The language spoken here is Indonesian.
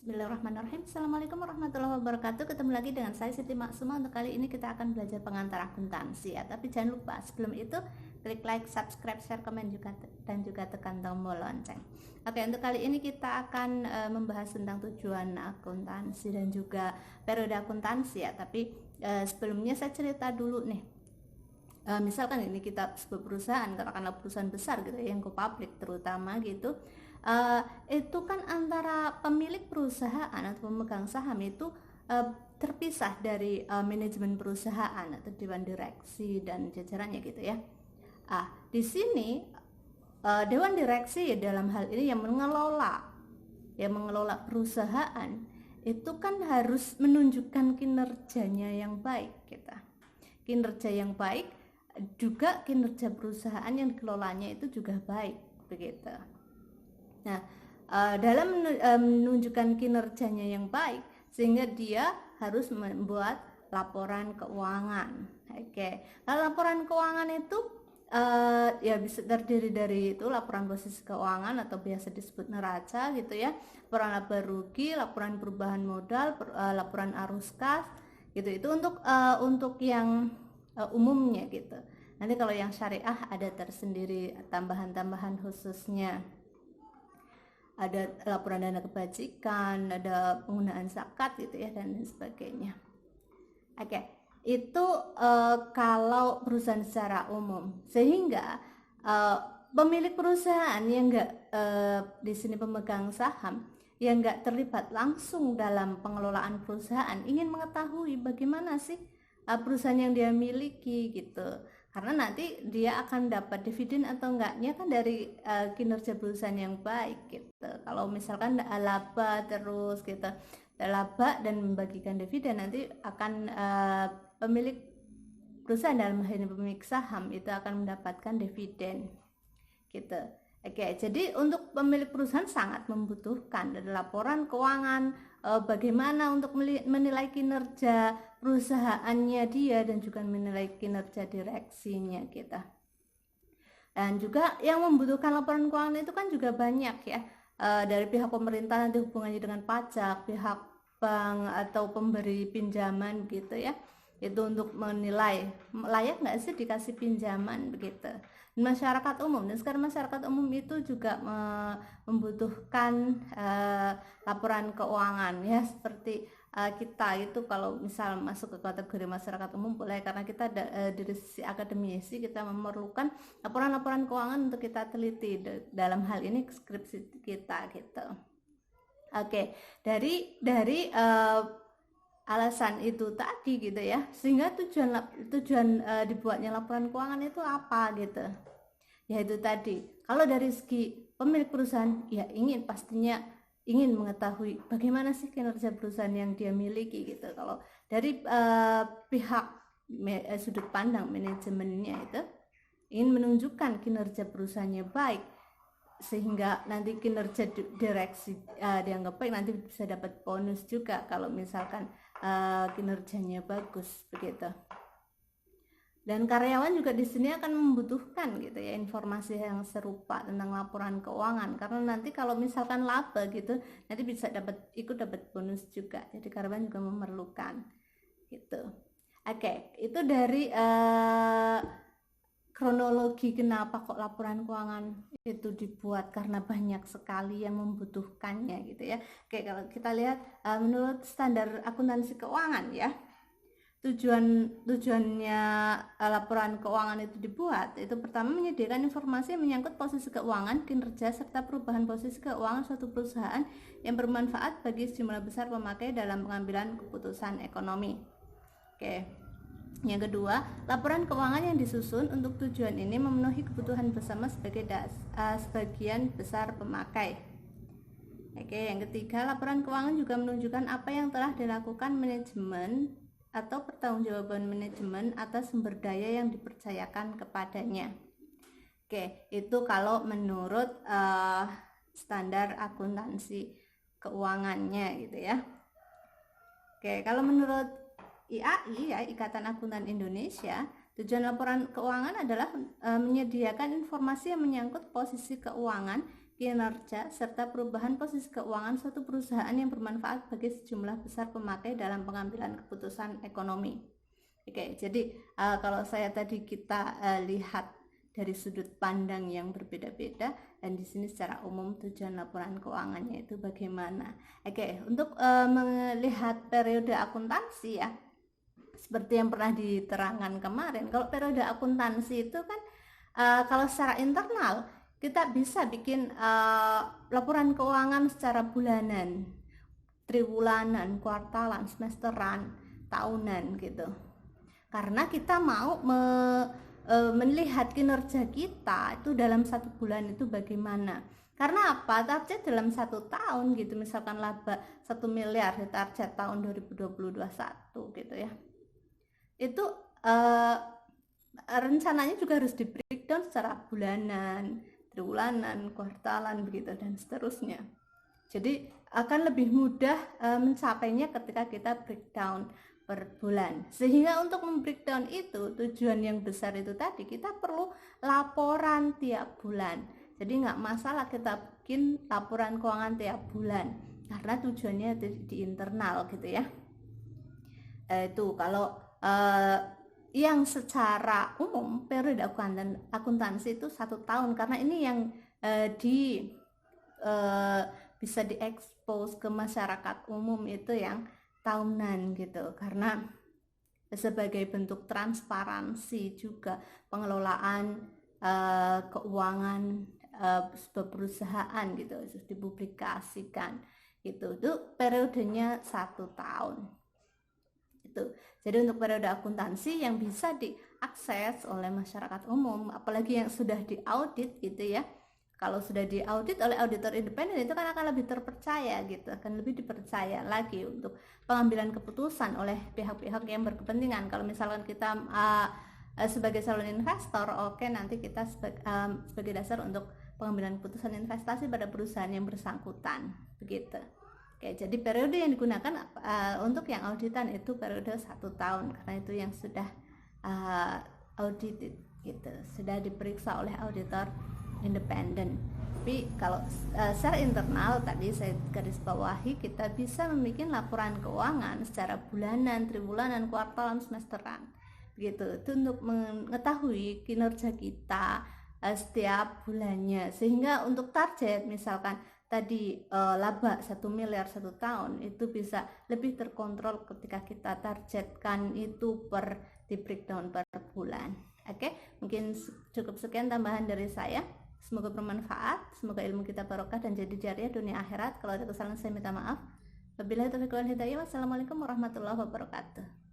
Bismillahirrahmanirrahim. Assalamualaikum warahmatullahi wabarakatuh. Ketemu lagi dengan saya Siti Maksuma. Untuk kali ini kita akan belajar pengantar akuntansi ya. Tapi jangan lupa sebelum itu klik like, subscribe, share, komen dan juga tekan tombol lonceng. Oke, untuk kali ini kita akan membahas tentang tujuan akuntansi dan juga periode akuntansi ya. Tapi sebelumnya saya cerita dulu nih. Misalkan ini kita sebuah perusahaan, katakanlah perusahaan besar gitu ya, yang go public terutama gitu. Itu kan antara pemilik perusahaan atau pemegang saham itu terpisah dari manajemen perusahaan atau dewan direksi dan jajarannya gitu ya. Di sini dewan direksi ya dalam hal ini yang mengelola perusahaan itu kan harus menunjukkan kinerjanya yang baik kita. Kinerja yang baik juga kinerja perusahaan yang dikelolanya itu juga baik begitu. Nah, dalam menunjukkan kinerjanya yang baik, sehingga dia harus membuat laporan keuangan. Oke, laporan keuangan itu ya bisa terdiri dari itu laporan posisi keuangan atau biasa disebut neraca gitu ya, laporan laba rugi, laporan perubahan modal, laporan arus kas gitu. Itu untuk yang umumnya gitu. Nanti kalau yang syariah ada tersendiri tambahan-tambahan khususnya. Ada laporan dana kebajikan, ada penggunaan zakat gitu ya, dan sebagainya. Oke, itu kalau perusahaan secara umum. Sehingga pemilik perusahaan yang di sini pemegang saham yang nggak terlibat langsung dalam pengelolaan perusahaan ingin mengetahui bagaimana sih perusahaan yang dia miliki gitu. Karena nanti dia akan dapat dividen atau enggaknya kan dari kinerja perusahaan yang baik gitu. Kalau misalkan laba terus gitu, laba dan membagikan dividen, nanti akan pemilik perusahaan dalam hal ini pemilik saham itu akan mendapatkan dividen gitu. Oke, jadi untuk pemilik perusahaan sangat membutuhkan dari laporan keuangan, bagaimana untuk menilai kinerja perusahaannya dia dan juga menilai kinerja direksinya kita. Dan juga yang membutuhkan laporan keuangan itu kan juga banyak ya, dari pihak pemerintah nanti hubungannya dengan pajak, pihak bank atau pemberi pinjaman gitu ya, itu untuk menilai layak nggak sih dikasih pinjaman begitu. Masyarakat umum, dan sekarang masyarakat umum itu juga membutuhkan laporan keuangan ya, seperti kita itu kalau misal masuk ke kategori masyarakat umum boleh, karena kita dari sisi akademisi kita memerlukan laporan-laporan keuangan untuk kita teliti dalam hal ini skripsi kita gitu. Oke, dari alasan itu tadi gitu ya, sehingga tujuan dibuatnya laporan keuangan itu apa gitu. Ya itu tadi, kalau dari segi pemilik perusahaan ya pastinya ingin mengetahui bagaimana sih kinerja perusahaan yang dia miliki gitu. Kalau dari pihak sudut pandang manajemennya itu ingin menunjukkan kinerja perusahaannya baik, sehingga nanti kinerja direksi dianggap baik, nanti bisa dapat bonus juga kalau misalkan kinerjanya bagus begitu. Dan karyawan juga di sini akan membutuhkan gitu ya informasi yang serupa tentang laporan keuangan, karena nanti kalau misalkan laba gitu nanti bisa ikut dapat bonus juga. Jadi karyawan juga memerlukan gitu. Oke, itu dari kronologi kenapa kok laporan keuangan itu dibuat, karena banyak sekali yang membutuhkannya gitu ya. Oke, kalau kita lihat menurut standar akuntansi keuangan ya, tujuannya laporan keuangan itu dibuat itu pertama menyediakan informasi yang menyangkut posisi keuangan, kinerja serta perubahan posisi keuangan suatu perusahaan yang bermanfaat bagi sejumlah besar pemakai dalam pengambilan keputusan ekonomi. Oke. Yang kedua, laporan keuangan yang disusun untuk tujuan ini memenuhi kebutuhan bersama sebagian besar pemakai. Oke, yang ketiga, laporan keuangan juga menunjukkan apa yang telah dilakukan manajemen atau pertanggungjawaban manajemen atas sumber daya yang dipercayakan kepadanya. Oke, itu kalau menurut standar akuntansi keuangannya gitu ya. Oke, kalau menurut IAI ya, Ikatan Akuntan Indonesia, tujuan laporan keuangan adalah menyediakan informasi yang menyangkut posisi keuangan, kinerja, serta perubahan posisi keuangan suatu perusahaan yang bermanfaat bagi sejumlah besar pemakai dalam pengambilan keputusan ekonomi. Oke, jadi kalau saya tadi kita lihat dari sudut pandang yang berbeda-beda, dan di sini secara umum tujuan laporan keuangannya itu bagaimana. Oke, untuk melihat periode akuntansi ya, seperti yang pernah diterangkan kemarin, kalau periode akuntansi itu kan kalau secara internal kita bisa bikin laporan keuangan secara bulanan, triwulanan, kuartalan, semesteran, tahunan gitu. Karena kita mau melihat kinerja kita itu dalam satu bulan itu bagaimana. Karena apa? Target dalam satu tahun gitu, misalkan laba 1 miliar di target tahun 2021 gitu ya. Itu rencananya juga harus di breakdown secara bulanan, triwulanan, kuartalan begitu dan seterusnya. Jadi akan lebih mudah mencapainya ketika kita breakdown per bulan. Sehingga untuk membreakdown itu, tujuan yang besar itu tadi, kita perlu laporan tiap bulan. Jadi nggak masalah kita bikin laporan keuangan tiap bulan, karena tujuannya di internal gitu ya. Itu kalau yang secara umum periode akuntansi itu 1 tahun, karena ini yang bisa diekspos ke masyarakat umum itu yang tahunan gitu, karena sebagai bentuk transparansi juga pengelolaan keuangan sebuah perusahaan gitu, dipublikasikan gitu. Itu periodenya 1 tahun itu. Jadi untuk periode akuntansi yang bisa diakses oleh masyarakat umum, apalagi yang sudah diaudit gitu ya. Kalau sudah diaudit oleh auditor independen itu kan akan lebih terpercaya gitu, akan lebih dipercaya lagi untuk pengambilan keputusan oleh pihak-pihak yang berkepentingan. Kalau misalkan kita sebagai calon investor, oke, nanti kita sebagai dasar untuk pengambilan keputusan investasi pada perusahaan yang bersangkutan begitu. Oke, jadi periode yang digunakan untuk yang auditan itu periode 1 tahun, karena itu yang sudah audited gitu, sudah diperiksa oleh auditor independen. Tapi kalau secara internal tadi saya garis bawahi, kita bisa membuat laporan keuangan secara bulanan, triwulanan, kuartalan, semesteran gitu. Itu untuk mengetahui kinerja kita setiap bulannya, sehingga untuk target misalkan tadi laba 1 miliar 1 tahun itu bisa lebih terkontrol ketika kita targetkan itu di breakdown per bulan. Oke, mungkin cukup sekian tambahan dari saya. Semoga bermanfaat, semoga ilmu kita barokah dan jadi jariah dunia akhirat. Kalau ada kesalahan saya minta maaf. Wabillahi taufiq wal hidayah. Wassalamualaikum warahmatullahi wabarakatuh.